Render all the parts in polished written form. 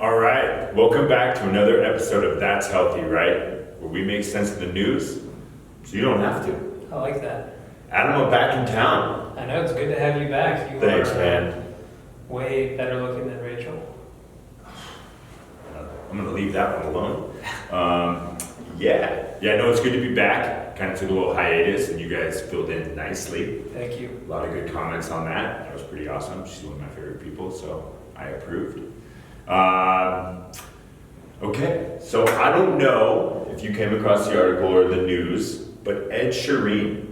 All right, welcome back to another episode of That's Healthy, Right? Where we make sense of the news so you don't have to. I like that. Adam, I'm back in town. I know, it's good to have you back. You Thanks, are man. way better looking than Rachel. I'm going to leave that one alone. No, it's good to be back. Kind of took a little hiatus and you guys filled in nicely. Thank you. A lot of good comments on that. That was pretty awesome. She's one of my favorite people, so I approved. Okay, so I don't know if you came across the article or the news, but Ed Sheeran,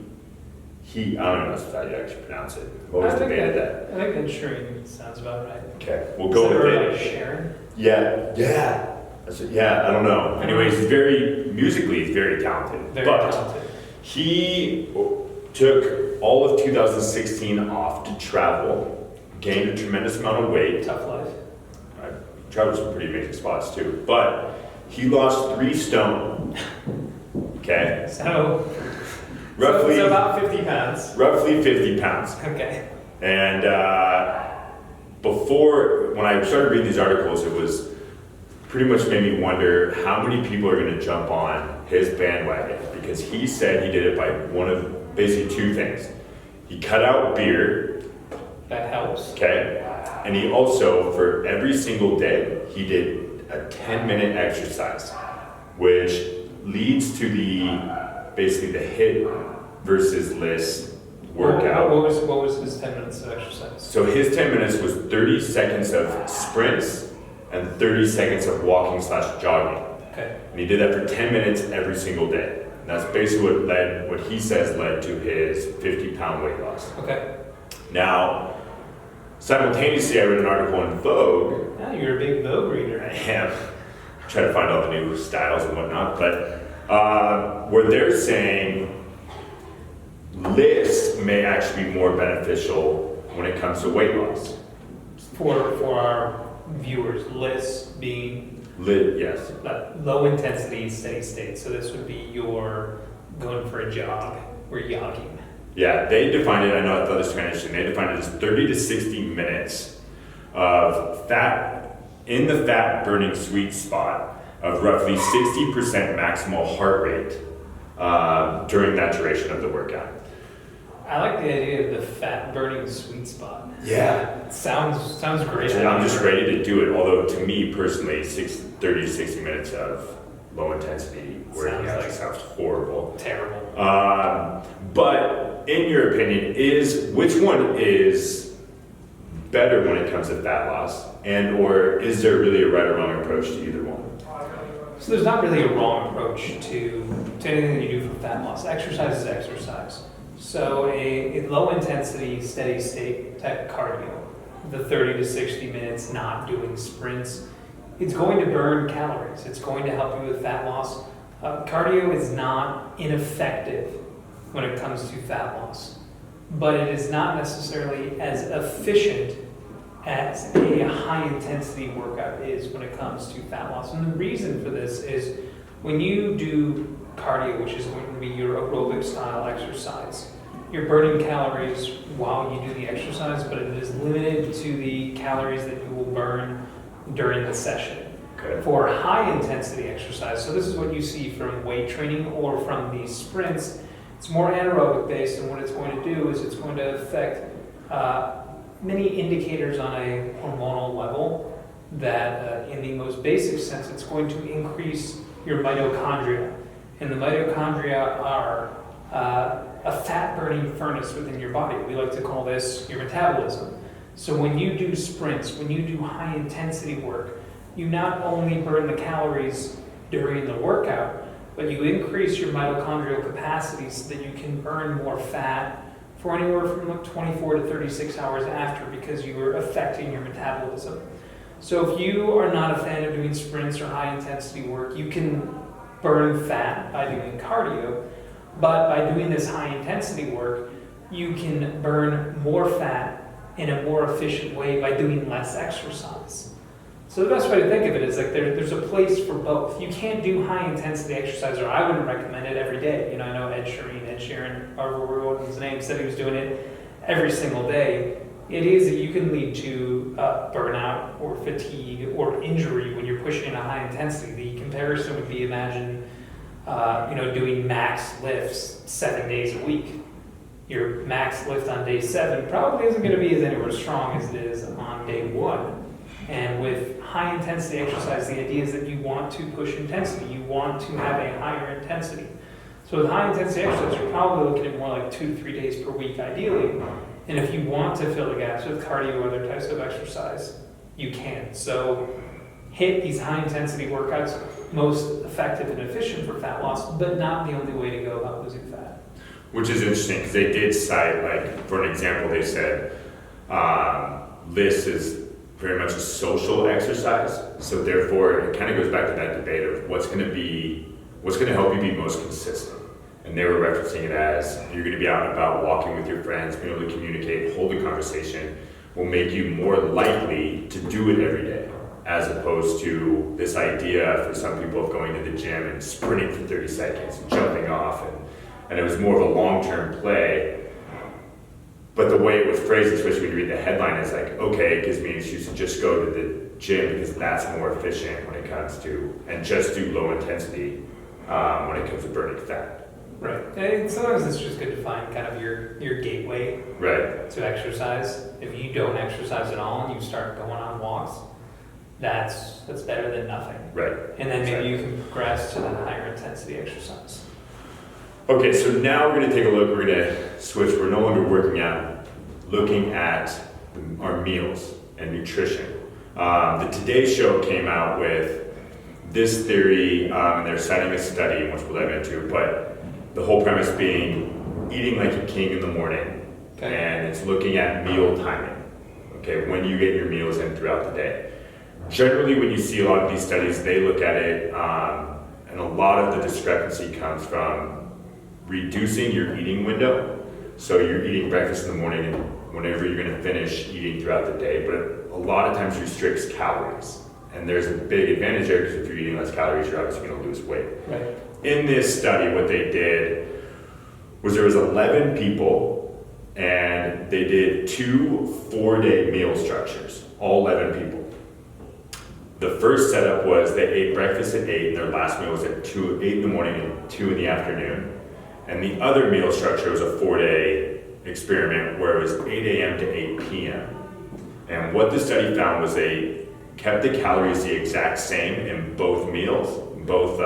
I don't know if I actually pronounce it. I've always debated that. I think Ed Sheeran sounds about right. Okay, we'll go with it. Sharon? Yeah. I don't know. Anyways, he's very talented. Very talented. He took all of 2016 off to travel, gained a tremendous amount of weight. Tough life. Traveled some pretty amazing spots too, but he lost 3 stone. Okay. So roughly about 50 pounds. Roughly 50 pounds. Okay. And when I started reading these articles, it was pretty much made me wonder how many people are going to jump on his bandwagon, because he said he did it by one of basically 2 things. He cut out beer. That helps. Okay. And he also, for every single day, he did a 10-minute exercise, which leads to basically the HIIT versus LISS workout. What was his 10 minutes of exercise? So his 10 minutes was 30 seconds of sprints and 30 seconds of walking/jogging. Okay. And he did that for 10 minutes every single day. And that's basically what he says led to his 50-pound weight loss. Okay. Now, simultaneously, I read an article in Vogue. Yeah, you're a big Vogue reader. I am. Trying to find all the new styles and whatnot, but where they're saying LISS may actually be more beneficial when it comes to weight loss. For our viewers, LISS being Yes. low intensity, steady state. So this would be your going for a jog or jogging. Yeah, they defined it, I thought this was kind of interesting, they defined it as 30 to 60 minutes of fat, in the fat burning sweet spot of roughly 60% maximal heart rate during that duration of the workout. I like the idea of the fat burning sweet spot. Yeah. Sounds great. I'm just ready to do it, although to me personally, 30 to 60 minutes of low intensity working out sounds horrible. Terrible. But in your opinion, which one is better when it comes to fat loss, or is there really a right or wrong approach to either one? So there's not really a wrong approach to anything that you do for fat loss. Exercise is exercise. So a low intensity, steady state type cardio, the 30 to 60 minutes, not doing sprints, it's going to burn calories. It's going to help you with fat loss. Cardio is not ineffective when it comes to fat loss, but it is not necessarily as efficient as a high intensity workout is when it comes to fat loss. And the reason for this is when you do cardio, which is going to be your aerobic style exercise, you're burning calories while you do the exercise, but it is limited to the calories that you will burn during the session. Okay. For high intensity exercise, so this is what you see from weight training or from these sprints, it's more anaerobic based, and what it's going to do is it's going to affect many indicators on a hormonal level that in the most basic sense, it's going to increase your mitochondria. And the mitochondria are a fat burning furnace within your body. We like to call this your metabolism. So when you do sprints, when you do high intensity work, you not only burn the calories during the workout, but you increase your mitochondrial capacity so that you can burn more fat for anywhere from 24 to 36 hours after, because you are affecting your metabolism. So if you are not a fan of doing sprints or high intensity work, you can burn fat by doing cardio, but by doing this high intensity work, you can burn more fat in a more efficient way by doing less exercise. So the best way to think of it is like there's a place for both. You can't do high intensity exercise, or I wouldn't recommend it every day. I know Ed Sheeran, however his name, said he was doing it every single day. It is that you can lead to burnout or fatigue or injury when you're pushing a high intensity. The comparison would be, imagine doing max lifts 7 days a week. Your max lift on day 7 probably isn't going to be as anywhere strong as it is on day 1. And with high intensity exercise, the idea is that you want to push intensity. You want to have a higher intensity. So with high intensity exercise, you're probably looking at more like 2 to 3 days per week, ideally. And if you want to fill the gaps with cardio or other types of exercise, you can. So HIIT, these high intensity workouts, most effective and efficient for fat loss, but not the only way to go about losing fat. Which is interesting because they did cite, like, for an example, they said LISS is very much a social exercise. So therefore, it kind of goes back to that debate of what's going to help you be most consistent. And they were referencing it as you're going to be out and about walking with your friends, being able to communicate, hold a conversation will make you more likely to do it every day, as opposed to this idea for some people of going to the gym and sprinting for 30 seconds and jumping off. And it was more of a long-term play. But the way it was phrased, especially when you read the headline, is like, okay, it gives me an excuse to just go to the gym because that's more efficient when it comes to, and just do low intensity when it comes to burning fat. Right. And sometimes it's just good to find kind of your gateway to exercise. If you don't exercise at all and you start going on walks, that's better than nothing. Right. And then maybe you can progress to the higher intensity exercise. Okay, so now we're going to take a look. We're going to switch. We're no longer looking at our meals and nutrition. The Today Show came out with this theory, and they're citing a study, which we'll dive into, but the whole premise being eating like a king in the morning, and it's looking at meal timing, okay, when you get your meals in throughout the day. Generally, when you see a lot of these studies, they look at it, and a lot of the discrepancy comes from reducing your eating window. So you're eating breakfast in the morning and whenever you're going to finish eating throughout the day, but a lot of times restricts calories. And there's a big advantage there because if you're eating less calories, you're obviously going to lose weight. Right. In this study, what they did was there was 11 people and they did 2 4-day meal structures, all 11 people. The first setup was they ate breakfast at 8 and their last meal was at 8 in the morning and 2 in the afternoon. And the other meal structure was a 4-day experiment where it was 8 a.m. to 8 p.m. And what the study found was they kept the calories the exact same in both meals, both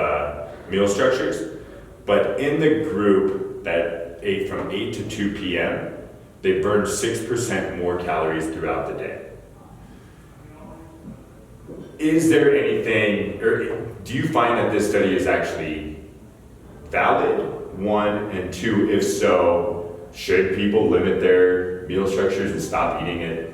meal structures. But in the group that ate from 8 to 2 p.m., they burned 6% more calories throughout the day. Is there anything, or do you find that this study is actually valid? 1, and 2, if so, should people limit their meal structures and stop eating at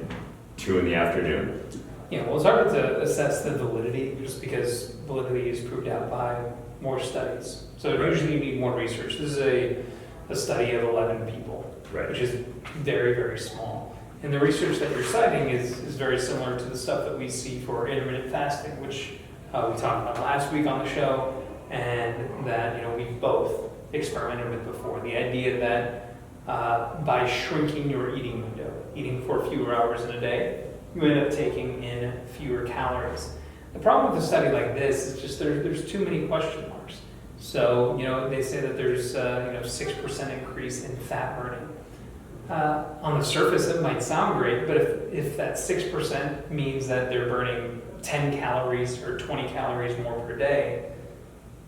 2 in the afternoon? Yeah, well, it's hard to assess the validity just because validity is proved out by more studies. So usually you need more research. This is a study of 11 people, which is very, very small. And the research that you're citing is very similar to the stuff that we see for intermittent fasting, which we talked about last week on the show, and that we've both experimented with before. The idea that by shrinking your eating window, eating for fewer hours in a day, you end up taking in fewer calories. The problem with a study like this is just there's too many question marks. So they say that there's 6% increase in fat burning. On the surface, it might sound great, but if that 6% means that they're burning 10 calories or 20 calories more per day,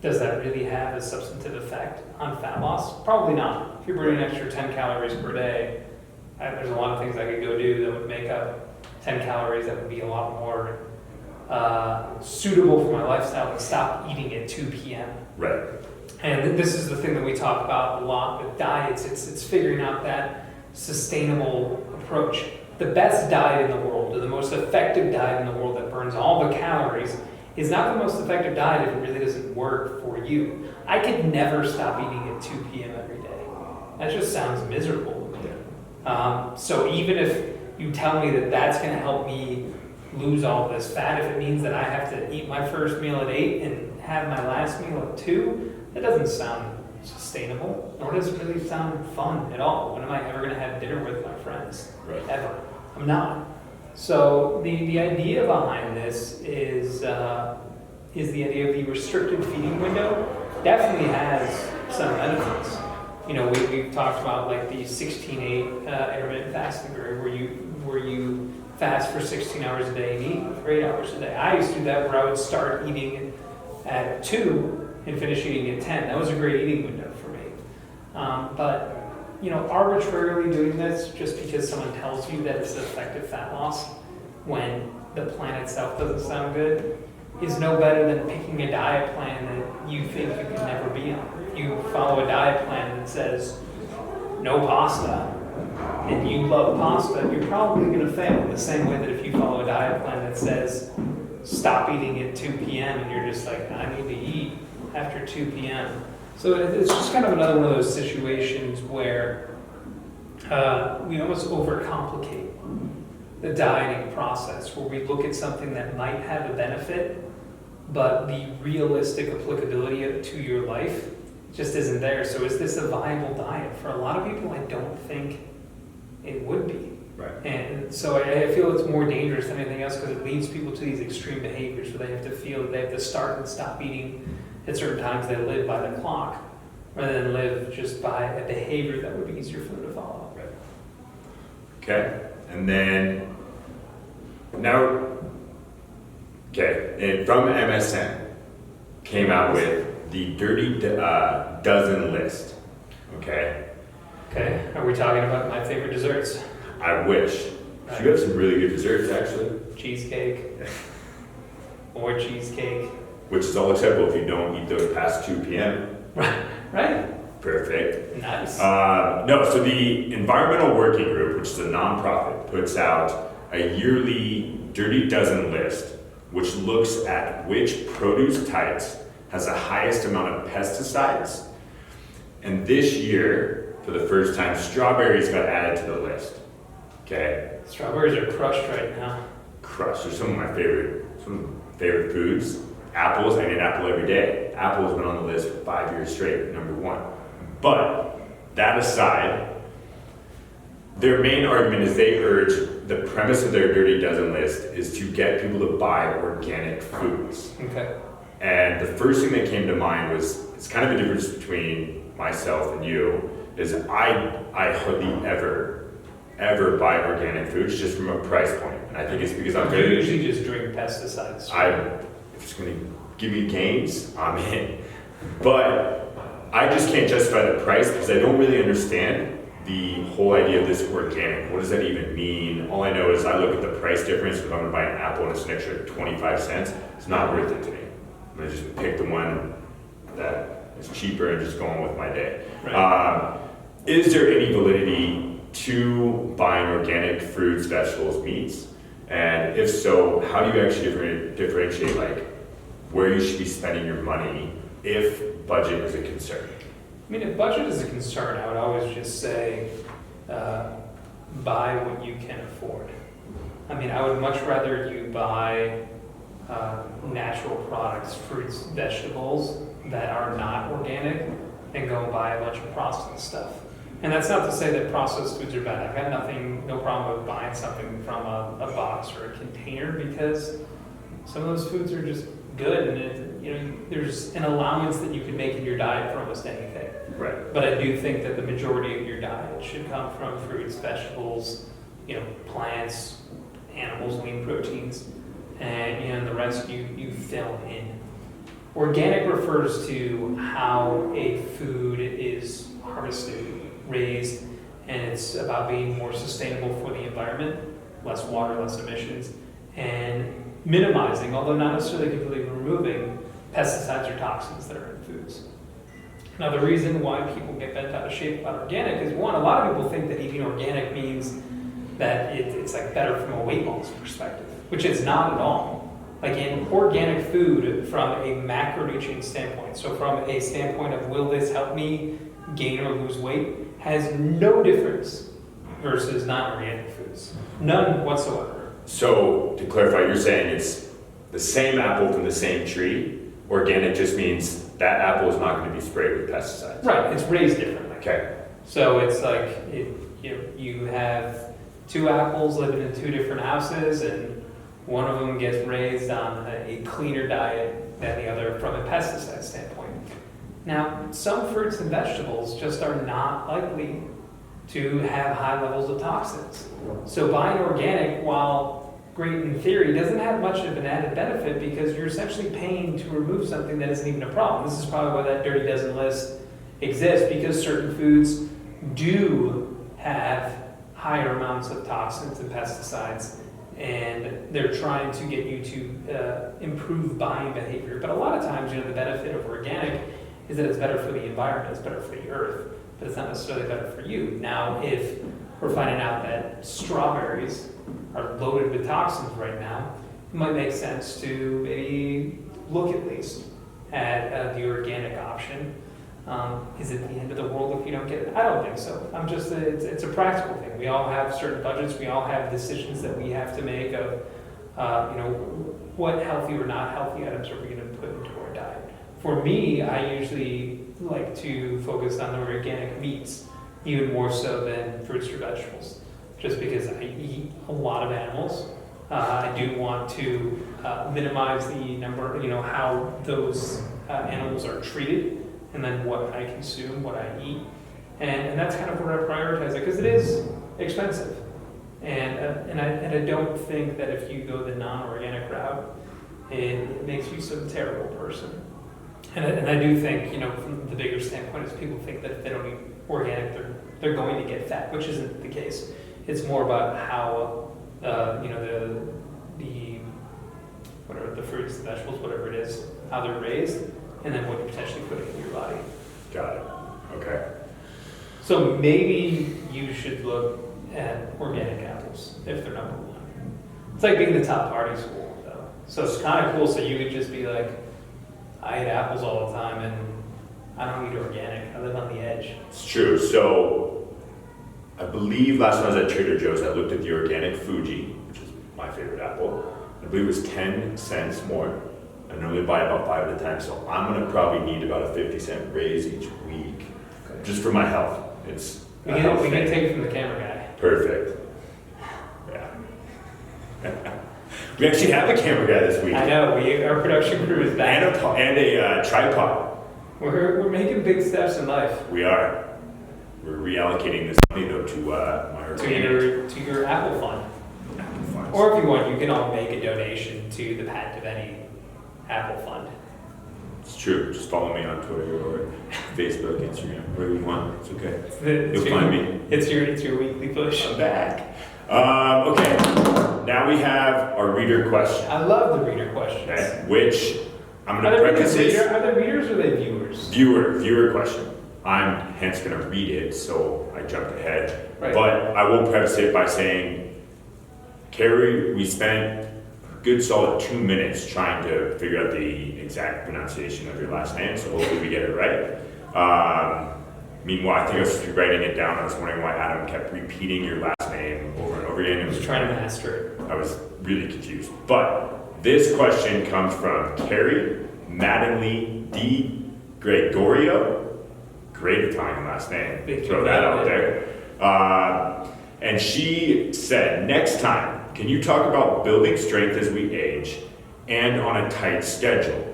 does that really have a substantive effect on fat loss? Probably not. If you're burning an extra 10 calories per day, there's a lot of things I could go do that would make up 10 calories that would be a lot more suitable for my lifestyle and stop eating at 2 p.m. Right. And this is the thing that we talk about a lot with diets. It's figuring out that sustainable approach. The best diet in the world, or the most effective diet in the world that burns all the calories, is not the most effective diet if it really doesn't work for you. I could never stop eating at 2 p.m. every day. That just sounds miserable. So even if you tell me that that's going to help me lose all this fat, if it means that I have to eat my first meal at 8 and have my last meal at 2, that doesn't sound sustainable, nor does it really sound fun at all. When am I ever going to have dinner with my friends? Right. Ever. I'm not. So the idea behind this is the idea of the restricted feeding window. Definitely has some benefits. We've talked about like the 16-8 intermittent fasting period where you fast for 16 hours a day and eat for 8 hours a day. I used to do that where I would start eating at 2 and finish eating at 10. That was a great eating window for me. But arbitrarily doing this just because someone tells you that it's an effective fat loss when the plan itself doesn't sound good is no better than picking a diet plan that you think you can never be on. If you follow a diet plan that says no pasta and you love pasta, you're probably going to fail in the same way that if you follow a diet plan that says stop eating at 2 p.m. and you're just like, I need to eat after 2 p.m. So it's just kind of another one of those situations where we almost overcomplicate the dieting process, where we look at something that might have a benefit, but the realistic applicability to your life just isn't there. So is this a viable diet? For a lot of people, I don't think it would be. Right. And so I feel it's more dangerous than anything else because it leads people to these extreme behaviors where they have to feel that they have to start and stop eating at certain times. They live by the clock rather than live just by a behavior that would be easier for them to follow. Right. Okay. And then now, and from MSN came out with the Dirty Dozen list. Okay. Okay. Are we talking about my favorite desserts? I wish. Right. You have some really good desserts, actually. Cheesecake. Or cheesecake. Which is all acceptable if you don't eat those past 2 p.m. Right. Perfect. Nice. No, so the Environmental Working Group, which is a nonprofit, puts out a yearly Dirty Dozen list, which looks at which produce types has the highest amount of pesticides. And this year, for the first time, strawberries got added to the list. Okay? Strawberries are crushed right now. Crushed. They're some of my favorite foods. Apples, I eat an apple every day. Apple has been on the list for 5 years straight, number 1. But that aside, their main argument is they urge the premise of their Dirty Dozen list is to get people to buy organic foods. Okay. And the first thing that came to mind was, it's kind of a difference between myself and you, is I hardly ever buy organic foods just from a price point. And I think it's because I'm You usually just drink pesticides. If it's going to give me gains, I'm in. But I just can't justify the price because I don't really understand the whole idea of this organic. What does that even mean? All I know is I look at the price difference. If I'm going to buy an apple and it's an extra 25 cents, it's not worth it to me. I'm going to just pick the one that is cheaper and just go on with my day. Right. Is there any validity to buying organic fruits, vegetables, meats? And if so, how do you actually differentiate like where you should be spending your money if budget is a concern? I mean, if budget is a concern, I would always just say buy what you can afford. I mean, I would much rather you buy natural products, fruits, vegetables that are not organic than go buy a bunch of processed stuff. And that's not to say that processed foods are bad. I've got no problem with buying something from a box or a container because some of those foods are just good, and there's an allowance that you can make in your diet for almost anything. Right. But I do think that the majority of your diet should come from fruits, vegetables, plants, animals, lean proteins, and the rest you fill in. Organic refers to how a food is harvested, raised, and it's about being more sustainable for the environment, less water, less emissions, and minimizing, although not necessarily completely removing, pesticides or toxins that are in foods. Now, the reason why people get bent out of shape about organic is, one, a lot of people think that eating organic means that it's like better from a weight loss perspective, which it's not at all. Like in organic food, from a macronutrient standpoint, so from a standpoint of will this help me gain or lose weight, has no difference versus non-organic foods. None whatsoever. So, to clarify, you're saying it's the same apple from the same tree. Organic just means that apple is not going to be sprayed with pesticides. Right, it's raised differently. Okay. So it's like you have two apples living in two different houses, and one of them gets raised on a cleaner diet than the other from a pesticide standpoint. Now, some fruits and vegetables just are not likely to have high levels of toxins. So buying organic, while great in theory, doesn't have much of an added benefit because you're essentially paying to remove something that isn't even a problem. This is probably why that Dirty Dozen list exists, because certain foods do have higher amounts of toxins and pesticides, and they're trying to get you to improve buying behavior. But a lot of times, the benefit of organic is that it's better for the environment, it's better for the earth, but it's not necessarily better for you. Now, if we're finding out that strawberries are loaded with toxins right now, it might make sense to maybe look at least at the organic option. Is it the end of the world if you don't get it? I don't think so. It's a practical thing. We all have certain budgets. We all have decisions that we have to make of, what healthy or not healthy items are we going to put into our diet. For me, I usually like to focus on the organic meats, even more so than fruits or vegetables, just because I eat a lot of animals. I do want to minimize the number, how those animals are treated, and then what I consume, what I eat. And that's kind of where I prioritize it, because it is expensive. And I don't think that if you go the non-organic route, it makes you some terrible person. And I do think, from the bigger standpoint, is people think that if they don't eat organic, they're going to get fat, which isn't the case. It's more about how, the fruits, the vegetables, whatever it is, how they're raised, and then what you're potentially putting in your body. Got it. Okay. So maybe you should look at organic apples if they're number one. It's like being the top party school, though. So it's kind of cool. So you could just be like, I eat apples all the time, and I don't eat organic. I live on the edge. It's true. So I believe last time I was at Trader Joe's, I looked at the organic Fuji, which is my favorite apple. I believe it was 10 cents more. I normally buy about 5 at a time, so I'm going to probably need about a 50-cent raise each week, just for my health. It's we can take it from the camera guy. Perfect. Yeah. We actually have a camera guy this week. I know. Our production crew is back. And a tripod. We're making big steps in life. We are. We're reallocating this money though to my organic. To your Apple Fund. Apple funds. Or if you want, you can all make a donation to the Patent of Any Apple Fund. It's true. Just follow me on Twitter or Facebook, Instagram, wherever you want. It's okay. You'll find me. It's your weekly push. I'm back. Okay. Now we have our reader question. I love the reader questions. Okay. Which I'm going to preface this. Are they readers or are they viewers? Viewer question. I'm hence going to read it, so I jumped ahead. Right. But I will preface it by saying, Carrie, we spent a good solid 2 minutes trying to figure out the exact pronunciation of your last name, so hopefully we get it right. Meanwhile, I think I was just writing it down. I was wondering why Adam kept repeating your last name over and over again. I was trying to master it. I was really confused. But this question comes from Carrie Mattingly D. Gregorio. Great Italian last name. Throw that out there. And she said, next time, can you talk about building strength as we age and on a tight schedule?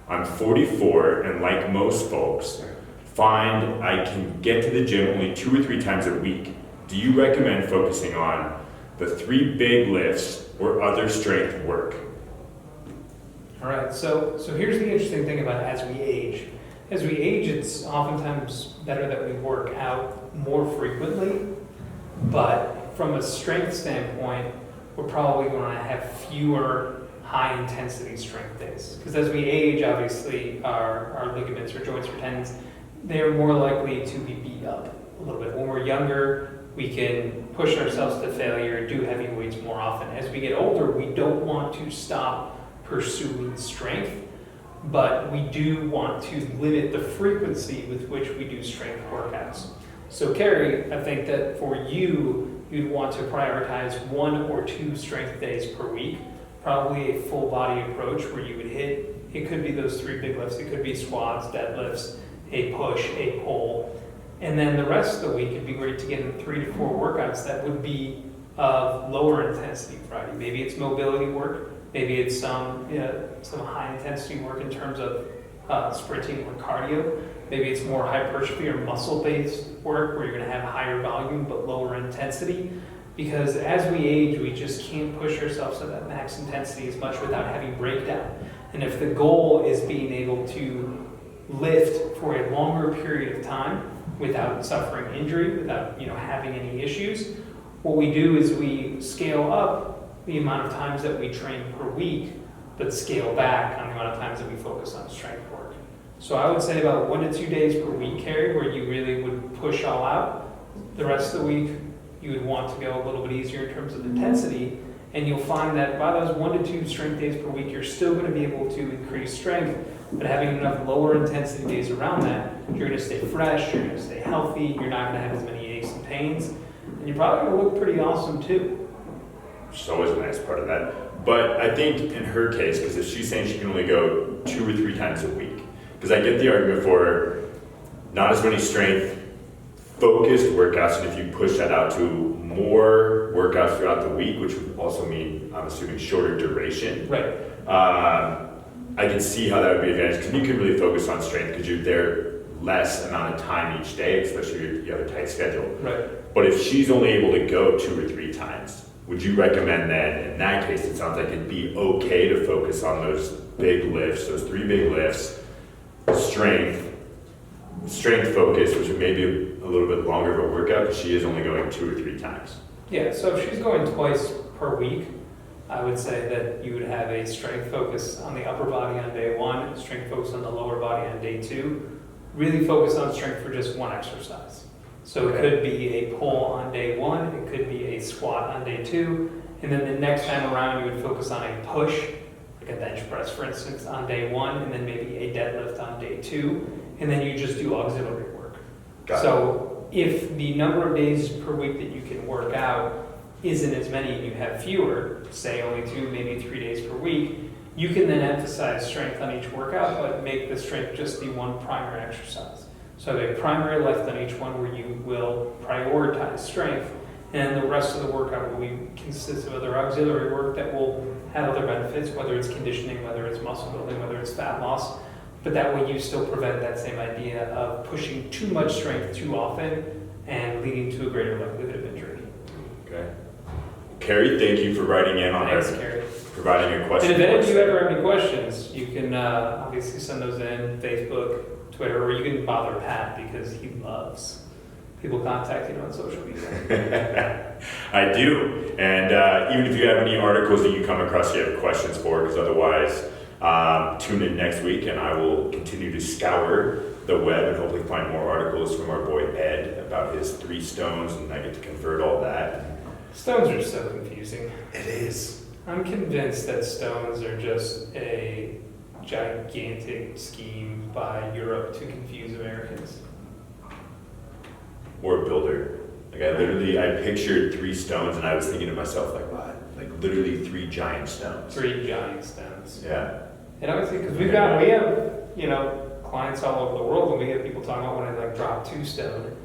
I'm 44 and like most folks, find I can get to the gym only 2 or 3 times a week. Do you recommend focusing on the 3 big lifts or other strength work? All right, so here's the interesting thing about as we age. As we age, it's oftentimes better that we work out more frequently, but from a strength standpoint, we're probably going to have fewer high-intensity strength days. Because as we age, obviously, our ligaments or joints or tendons, they're more likely to be beat up a little bit. When we're younger, we can push ourselves to failure, do heavy weights more often. As we get older, we don't want to stop pursuing strength, but we do want to limit the frequency with which we do strength workouts. So Carrie, I think that for you, you'd want to prioritize 1 or 2 strength days per week, probably a full body approach where you would hit, it could be those 3 big lifts, it could be squats, deadlifts, a push, a pull, and then the rest of the week it'd be great to get in 3 to 4 workouts that would be of lower intensity variety. Maybe it's mobility work, maybe it's some high intensity work in terms of sprinting or cardio. Maybe it's more hypertrophy or muscle-based work where you're going to have higher volume but lower intensity. Because as we age, we just can't push ourselves to that max intensity as much without having breakdown. And if the goal is being able to lift for a longer period of time without suffering injury, without having any issues, what we do is we scale up the amount of times that we train per week, but scale back on the amount of times that we focus on strength work. So I would say about 1 to 2 days per week, Carrie, where you really would push all out. The rest of the week, you would want to go a little bit easier in terms of intensity, and you'll find that by those 1 to 2 strength days per week, you're still going to be able to increase strength, but having enough lower intensity days around that, you're going to stay fresh, you're going to stay healthy, you're not going to have as many aches and pains, and you're probably going to look pretty awesome too. Which is always a nice part of that. But I think in her case, because if she's saying she can only go 2 or 3 times a week, because I get the argument for not as many strength focused workouts, and if you push that out to more workouts throughout the week, which would also mean, I'm assuming, shorter duration. Right. I can see how that would be an advantage, because you can really focus on strength because you're there less amount of time each day, especially if you have a tight schedule. Right. But if she's only able to go 2 or 3 times, would you recommend then, in that case, it sounds like it'd be okay to focus on those big lifts, those 3 big lifts, strength focus, which would maybe a little bit longer of a workout, but she is only going 2 or 3 times. Yeah, so if she's going twice per week, I would say that you would have a strength focus on the upper body on day 1, strength focus on the lower body on day 2. Really focus on strength for just one exercise. So it could be a pull on day 1, it could be a squat on day 2, and then the next time around you would focus on a push, like a bench press for instance, on day 1, and then maybe a deadlift on day 2, and then you just do auxiliary work. So if the number of days per week that you can work out isn't as many and you have fewer, say only 2, maybe 3 days per week, you can then emphasize strength on each workout, but make the strength just the one primary exercise. So a primary lift on each one where you will prioritize strength, and the rest of the workout will consist of other auxiliary work that will have other benefits, whether it's conditioning, whether it's muscle building, whether it's fat loss. But that way you still prevent that same idea of pushing too much strength too often and leading to a greater likelihood of injury. Okay. Carrie, thank you for writing in on Thanks, that, Carrie. providing a question. And if any of you ever have any questions, you can obviously send those in, Facebook, Twitter, or you can bother Pat because he loves people contacting him on social media. I do. And even if you have any articles that you come across you have questions for, because otherwise, tune in next week and I will continue to scour the web and hopefully find more articles from our boy Ed about his 3 stones, and I get to convert all that. Stones are so confusing. It is. I'm convinced that stones are just a gigantic scheme by Europe to confuse Americans. Or a builder. Like I pictured 3 stones and I was thinking to myself, like, what? Like literally 3 giant stones. 3 giant stones. Yeah. And obviously, because we have, clients all over the world, and we get people talking about when I drop 2 stone.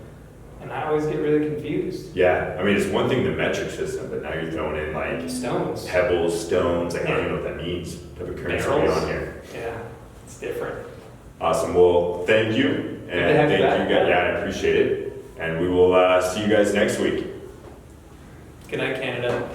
And I always get really confused. Yeah, I mean, it's one thing the metric system, but now you're throwing in stones, pebbles, stones. I don't even know what that means. Type of currency on here. Yeah, it's different. Awesome. Well, thank you, and thank you guys. Yeah, I appreciate it. And we will see you guys next week. Good night, Canada.